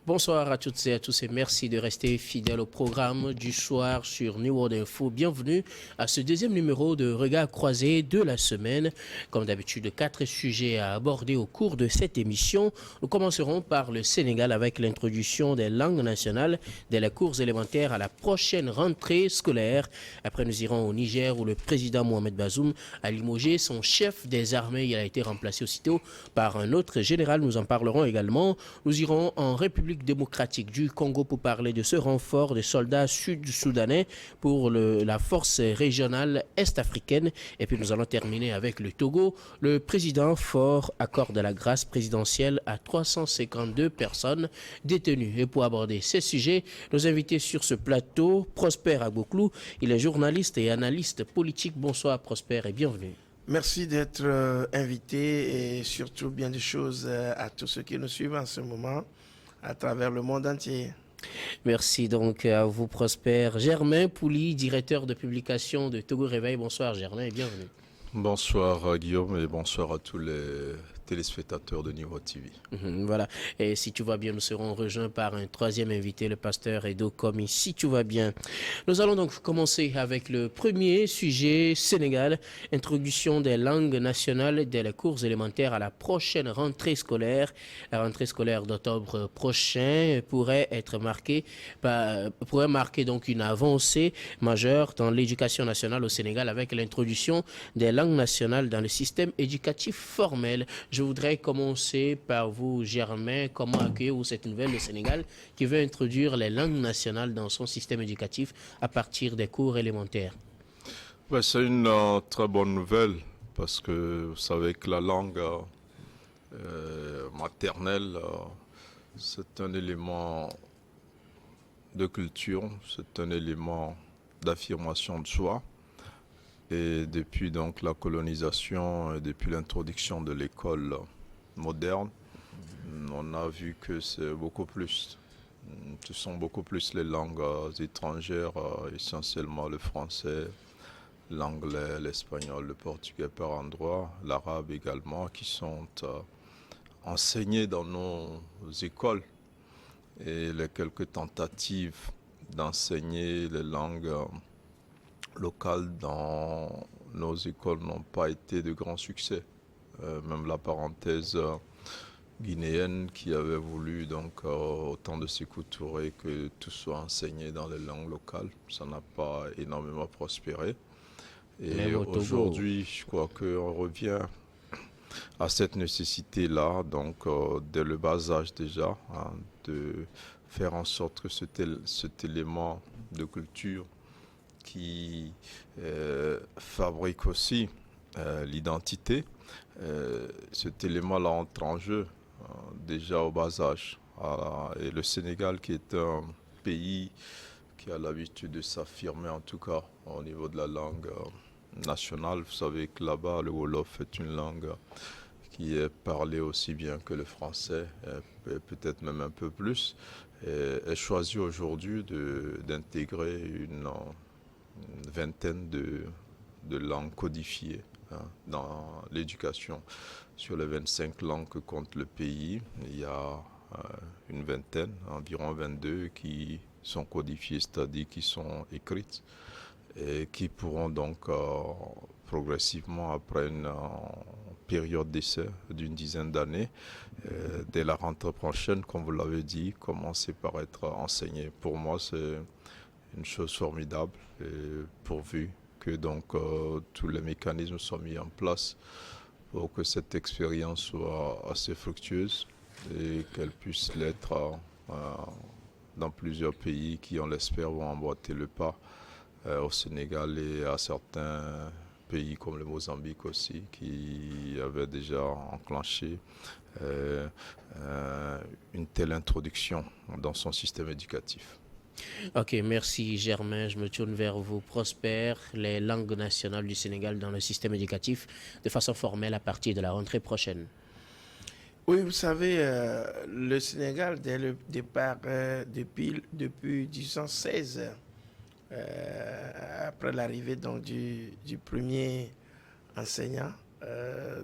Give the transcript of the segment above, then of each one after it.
Bonsoir à toutes et à tous et merci de rester fidèles au programme du soir sur New World Info. Bienvenue à ce deuxième numéro de Regard croisé de la semaine. Comme d'habitude, 4 sujets à aborder au cours de cette émission. Nous commencerons par le Sénégal avec l'introduction des langues nationales dès les cours élémentaires à la prochaine rentrée scolaire. Après, nous irons au Niger où le président Mohamed Bazoum a limogé son chef des armées. Il a été remplacé aussitôt par un autre général. Nous en parlerons également. Nous irons en République démocratique du Congo pour parler de ce renfort de soldats sud-soudanais pour la force régionale est-africaine. Et puis nous allons terminer avec le Togo. Le président Faure accorde la grâce présidentielle à 352 personnes détenues. Et pour aborder ces sujets, nos invités sur ce plateau, Prosper Agboklou, il est journaliste et analyste politique. Bonsoir Prosper et bienvenue. Merci d'être invité et surtout bien des choses à tous ceux qui nous suivent en ce moment à travers le monde entier. Merci donc à vous Prosper. Germain Pouli, directeur de publication de Togo Réveil. Bonsoir Germain et bienvenue. Bonsoir Guillaume et bonsoir à tous les téléspectateurs de Niveau TV. Voilà, et si tu vas bien, nous serons rejoints par un troisième invité, le pasteur Edo Komi, si tu vas bien. Nous allons donc commencer avec le premier sujet, Sénégal, introduction des langues nationales dès les cours élémentaires à la prochaine rentrée scolaire. La rentrée scolaire d'octobre prochain pourrait marquer donc une avancée majeure dans l'éducation nationale au Sénégal avec l'introduction des langues nationales dans le système éducatif formel. Je voudrais commencer par vous, Germain. Comment accueillez-vous cette nouvelle du Sénégal qui veut introduire les langues nationales dans son système éducatif à partir des cours élémentaires? C'est une très bonne nouvelle parce que vous savez que la langue maternelle, c'est un élément de culture, c'est un élément d'affirmation de soi. Et depuis donc la colonisation, et depuis l'introduction de l'école moderne, on a vu que c'est beaucoup plus. Ce sont beaucoup plus les langues étrangères, essentiellement le français, l'anglais, l'espagnol, le portugais par endroit, l'arabe également, qui sont enseignés dans nos écoles. Et les quelques tentatives d'enseigner les langues locales dans nos écoles n'ont pas été de grand succès. Même la parenthèse guinéenne qui avait voulu donc au temps de Sékou Touré que tout soit enseigné dans les langues locales, ça n'a pas énormément prospéré. Et aujourd'hui, je crois qu'on revient à cette nécessité-là, donc dès le bas âge déjà, de faire en sorte que cet élément de culture qui fabrique aussi l'identité, cet élément-là entre en jeu déjà au bas âge. Et le Sénégal, qui est un pays qui a l'habitude de s'affirmer, en tout cas au niveau de la langue nationale, vous savez que là-bas, le Wolof est une langue qui est parlée aussi bien que le français, peut-être même un peu plus, et choisit aujourd'hui d'intégrer une vingtaine de langues codifiées dans l'éducation. Sur les 25 langues que compte le pays, il y a une vingtaine, environ 22 qui sont codifiées, c'est-à-dire qui sont écrites et qui pourront donc progressivement, après une période d'essai d'une dizaine d'années, dès la rentrée prochaine, comme vous l'avez dit, commencer par être enseignées. Pour moi, c'est une chose formidable, et pourvu que donc tous les mécanismes soient mis en place pour que cette expérience soit assez fructueuse et qu'elle puisse l'être dans plusieurs pays qui, on l'espère, vont emboîter le pas au Sénégal et à certains pays comme le Mozambique aussi, qui avaient déjà enclenché une telle introduction dans son système éducatif. Ok, merci Germain. Je me tourne vers vous. Prosper, les langues nationales du Sénégal dans le système éducatif de façon formelle à partir de la rentrée prochaine. Oui, vous savez, le Sénégal, dès le départ, depuis 1816, après l'arrivée donc du premier enseignant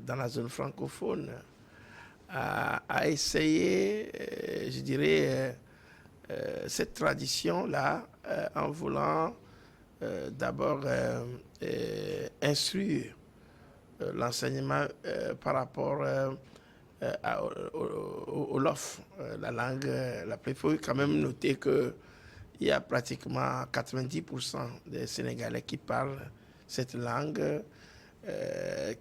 dans la zone francophone, a essayé, je dirais, cette tradition-là en voulant d'abord instruire l'enseignement par rapport au LOF, la langue. Il faut quand même noter qu'il y a pratiquement 90% des Sénégalais qui parlent cette langue,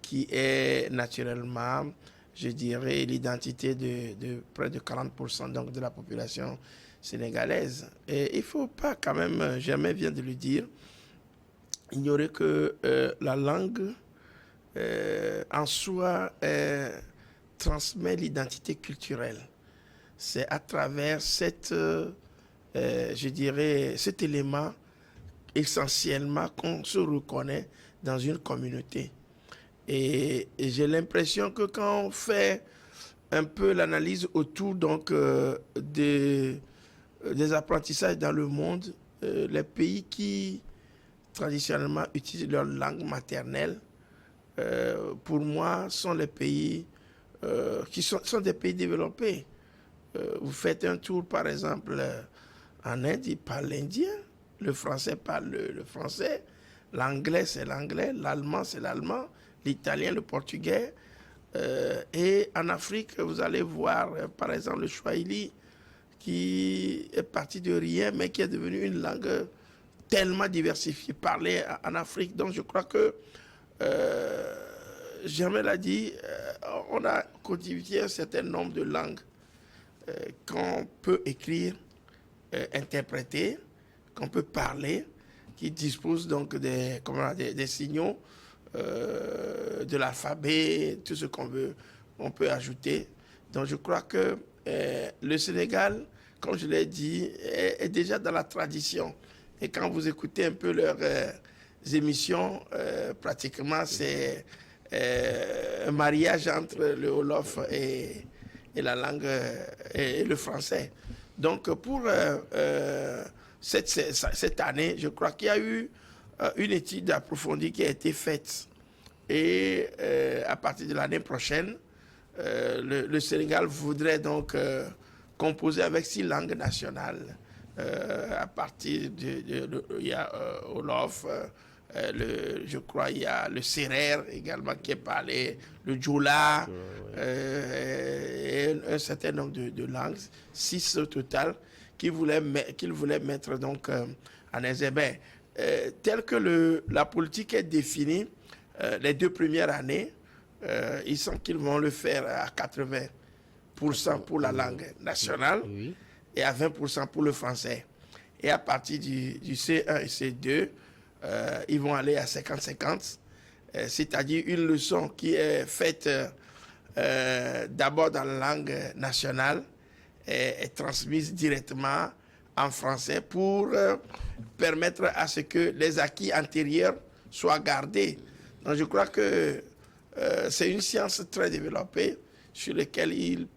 qui est naturellement, je dirais, l'identité de près de 40% donc, de la population sénégalaise. Et il ne faut pas quand même, jamais vient de le dire, ignorer que la langue en soi transmet l'identité culturelle. C'est à travers je dirais, cet élément essentiellement qu'on se reconnaît dans une communauté. Et j'ai l'impression que quand on fait un peu l'analyse autour donc, des apprentissages dans le monde, les pays qui traditionnellement utilisent leur langue maternelle, pour moi, sont les pays qui sont des pays développés. Vous faites un tour, par exemple, en Inde, ils parlent l'indien, le français parle le français, l'anglais, c'est l'anglais, l'allemand, c'est l'allemand, l'italien, le portugais. Et en Afrique, vous allez voir, par exemple, le Swahili, qui est parti de rien, mais qui est devenu une langue tellement diversifiée, parlée en Afrique. Donc, je crois que Germain l'a dit, on a codifié un certain nombre de langues qu'on peut écrire, interpréter, qu'on peut parler, qui disposent donc des signaux, de l'alphabet, tout ce qu'on veut, on peut ajouter. Donc je crois que le Sénégal, comme je l'ai dit, est déjà dans la tradition. Et quand vous écoutez un peu leurs émissions, pratiquement c'est un mariage entre le Wolof et la langue et le français. Donc pour cette année, je crois qu'il y a eu une étude approfondie qui a été faite. Et à partir de l'année prochaine, le Sénégal voudrait donc composer avec 6 langues nationales. À partir il y a Wolof, je crois il y a le Serer également qui est parlé, le Djoula, et un certain nombre de langues, 6 au total, qu'il voulait mettre donc en exergue. Tel que la politique est définie, les 2 premières années, ils sentent qu'ils vont le faire à 80% pour la langue nationale et à 20% pour le français. Et à partir du C1 et C2, ils vont aller à 50-50, c'est-à-dire une leçon qui est faite d'abord dans la langue nationale et transmise directement en français pour permettre à ce que les acquis antérieurs soient gardés. Donc je crois que c'est une science très développée sur laquelle ils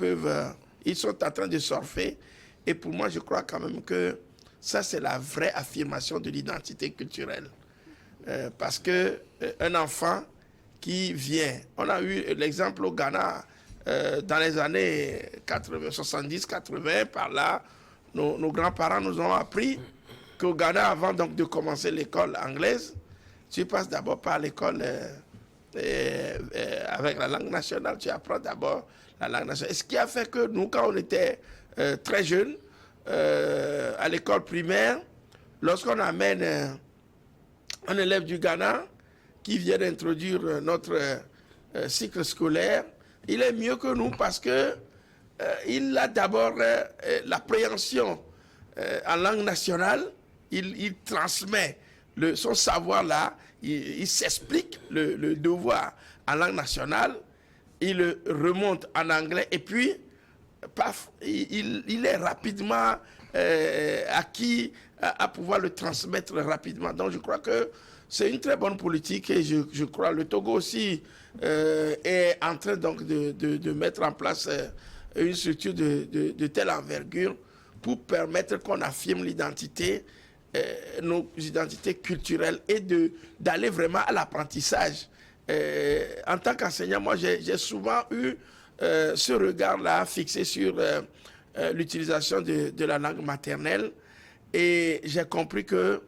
sont en train de surfer. Et pour moi, je crois quand même que ça, c'est la vraie affirmation de l'identité culturelle. Parce qu'un enfant qui vient, on a eu l'exemple au Ghana dans les années 70-80, par là, nos grands-parents nous ont appris qu'au Ghana, avant donc de commencer l'école anglaise, tu passes d'abord par l'école avec la langue nationale, tu apprends d'abord la langue nationale. Et ce qui a fait que nous, quand on était très jeunes, à l'école primaire, lorsqu'on amène un élève du Ghana qui vient d'introduire notre cycle scolaire, il est mieux que nous parce que il a d'abord l'appréhension en langue nationale, il transmet son savoir là, il s'explique le devoir en langue nationale, il le remonte en anglais et puis, paf, il est rapidement acquis à pouvoir le transmettre rapidement. Donc je crois que c'est une très bonne politique et je crois le Togo aussi est en train donc de mettre en place une structure de telle envergure pour permettre qu'on affirme l'identité, nos identités culturelles et d'aller vraiment à l'apprentissage. En tant qu'enseignant, moi j'ai souvent eu ce regard-là fixé sur l'utilisation de la langue maternelle. Et j'ai compris que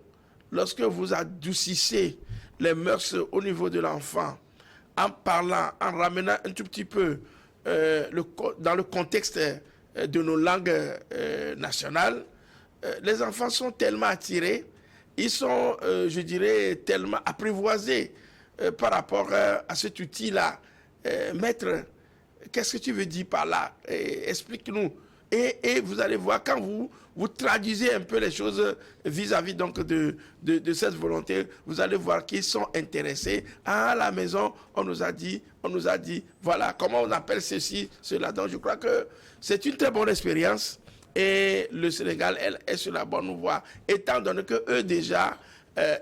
lorsque vous adoucissez les mœurs au niveau de l'enfant, en parlant, en ramenant un tout petit peu dans le contexte de nos langues nationales, les enfants sont tellement attirés, ils sont, je dirais, tellement apprivoisés par rapport à cet outil-là. Maître, qu'est-ce que tu veux dire par là? Explique-nous. Et vous allez voir, quand vous traduisez un peu les choses vis-à-vis donc de cette volonté, vous allez voir qu'ils sont intéressés. À la maison, on nous a dit, voilà, comment on appelle ceci, cela. Donc je crois que c'est une très bonne expérience et le Sénégal, elle, est sur la bonne voie, étant donné que eux déjà,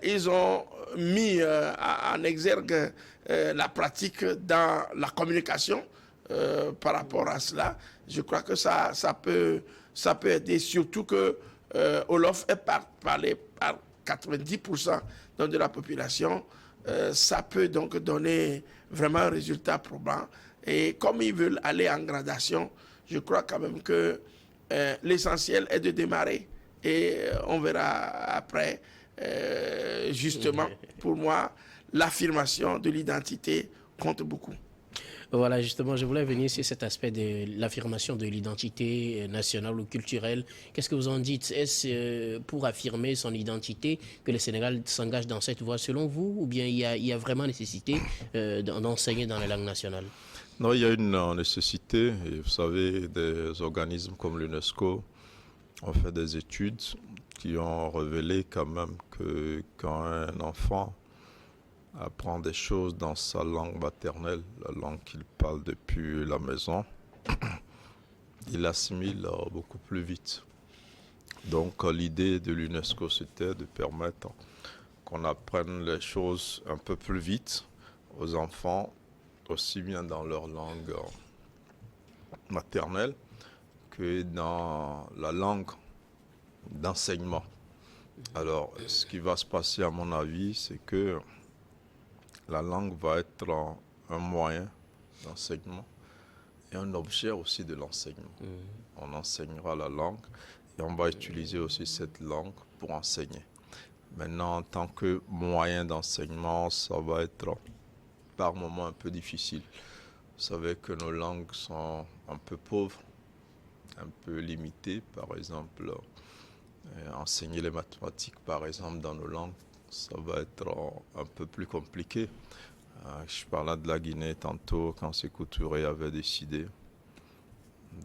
ils ont mis en exergue la pratique dans la communication. Par rapport à cela, je crois que ça peut aider, surtout que Wolof est parlé par 90% donc de la population. Ça peut donc donner vraiment un résultat probant. Et comme ils veulent aller en gradation, je crois quand même que l'essentiel est de démarrer. Et on verra après, justement, pour moi, l'affirmation de l'identité compte beaucoup. Voilà, justement, je voulais venir sur cet aspect de l'affirmation de l'identité nationale ou culturelle. Qu'est-ce que vous en dites? Est-ce pour affirmer son identité que le Sénégal s'engage dans cette voie selon vous, ou bien il y a vraiment nécessité d'enseigner dans la langue nationale? Non, il y a une nécessité. Et vous savez, des organismes comme l'UNESCO ont fait des études qui ont révélé quand même que quand un enfant apprend des choses dans sa langue maternelle, la langue qu'il parle depuis la maison, il assimile beaucoup plus vite. Donc l'idée de l'UNESCO, c'était de permettre qu'on apprenne les choses un peu plus vite aux enfants, aussi bien dans leur langue maternelle que dans la langue d'enseignement. Alors, ce qui va se passer à mon avis, c'est que la langue va être un moyen d'enseignement et un objet aussi de l'enseignement. On enseignera la langue et on va utiliser aussi cette langue pour enseigner. Maintenant, en tant que moyen d'enseignement, ça va être par moments un peu difficile. Vous savez que nos langues sont un peu pauvres, un peu limitées. Par exemple, enseigner les mathématiques, par exemple, dans nos langues, ça va être un peu plus compliqué. Je parlais de la Guinée tantôt, quand Sékou Touré avait décidé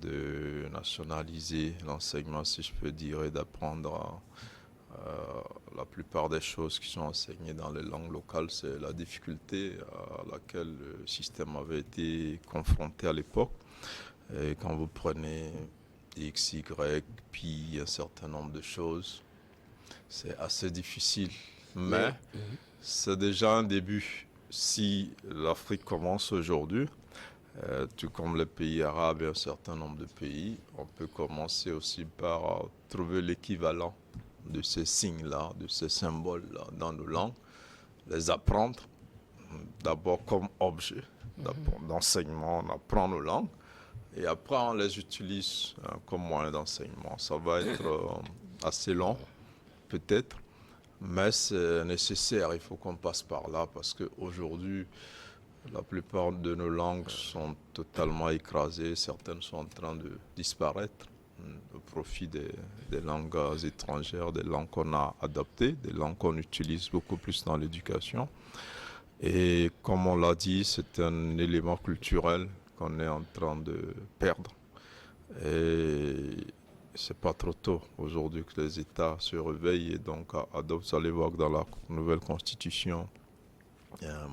de nationaliser l'enseignement, si je peux dire, et d'apprendre la plupart des choses qui sont enseignées dans les langues locales. C'est la difficulté à laquelle le système avait été confronté à l'époque. Et quand vous prenez X, Y, Pi, un certain nombre de choses, c'est assez difficile. Mais c'est déjà un début. Si l'Afrique commence aujourd'hui, tout comme les pays arabes et un certain nombre de pays, on peut commencer aussi par trouver l'équivalent de ces signes-là, de ces symboles-là dans nos langues, les apprendre d'abord comme objet d'enseignement, on apprend nos langues, et après on les utilise comme moyen d'enseignement. Ça va être assez long, peut-être, mais c'est nécessaire, il faut qu'on passe par là, parce qu'aujourd'hui, la plupart de nos langues sont totalement écrasées, certaines sont en train de disparaître au profit des langues étrangères, des langues qu'on a adoptées, des langues qu'on utilise beaucoup plus dans l'éducation. Et comme on l'a dit, c'est un élément culturel qu'on est en train de perdre. Et c'est pas trop tôt aujourd'hui que les États se réveillent et donc adoptent. Vous allez voir que dans la nouvelle constitution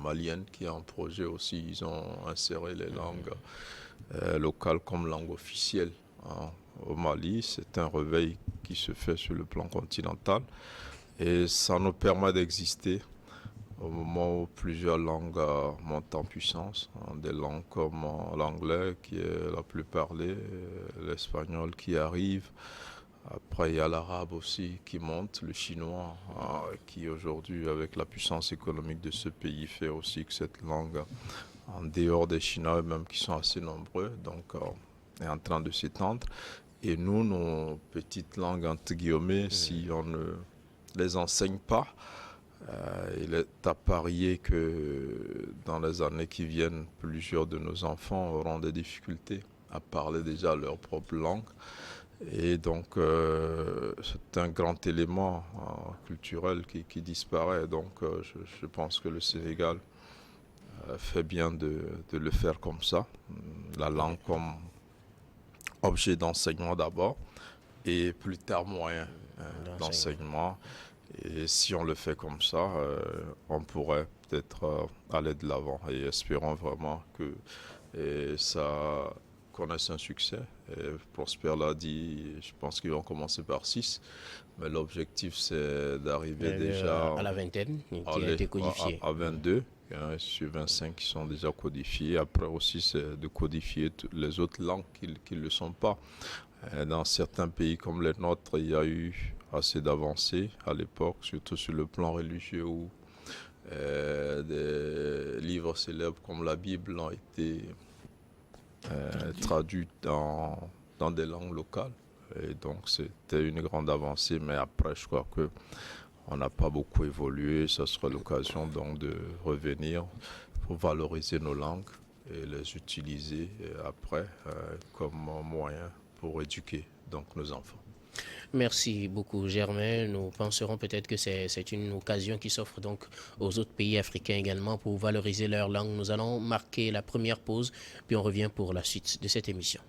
malienne qui a un projet aussi, ils ont inséré les langues locales comme langue officielle au Mali. C'est un réveil qui se fait sur le plan continental et ça nous permet d'exister au moment où plusieurs langues montent en puissance, des langues comme l'anglais qui est la plus parlée, l'espagnol qui arrive. Après, il y a l'arabe aussi qui monte, le chinois qui aujourd'hui, avec la puissance économique de ce pays, fait aussi que cette langue en dehors des Chinois eux-mêmes qui sont assez nombreux, donc est en train de s'étendre. Et nous, nos petites langues, entre guillemets, si on ne les enseigne pas, il est à parier que dans les années qui viennent, plusieurs de nos enfants auront des difficultés à parler déjà leur propre langue. Et donc, c'est un grand élément culturel qui disparaît. Donc, je pense que le Sénégal fait bien de le faire comme ça. La langue comme objet d'enseignement d'abord et plus tard moyen d'enseignement. Et si on le fait comme ça, on pourrait peut-être aller de l'avant et espérons vraiment que ça connaisse un succès. Et Prosper l'a dit, je pense qu'ils vont commencer par 6, mais l'objectif c'est d'arriver déjà à la vingtaine qui a été codifiée. À 22. Sur 25 qui sont déjà codifiés. Après aussi, c'est de codifier les autres langues qui ne le sont pas. Dans certains pays comme les nôtres, il y a eu assez d'avancées à l'époque, surtout sur le plan religieux où des livres célèbres comme la Bible ont été traduits dans des langues locales. Et donc, c'était une grande avancée. Mais après, je crois que on n'a pas beaucoup évolué, ça sera l'occasion donc de revenir pour valoriser nos langues et les utiliser après comme moyen pour éduquer donc nos enfants. Merci beaucoup Germain. Nous penserons peut-être que c'est une occasion qui s'offre donc aux autres pays africains également pour valoriser leur langue. Nous allons marquer la première pause, puis on revient pour la suite de cette émission.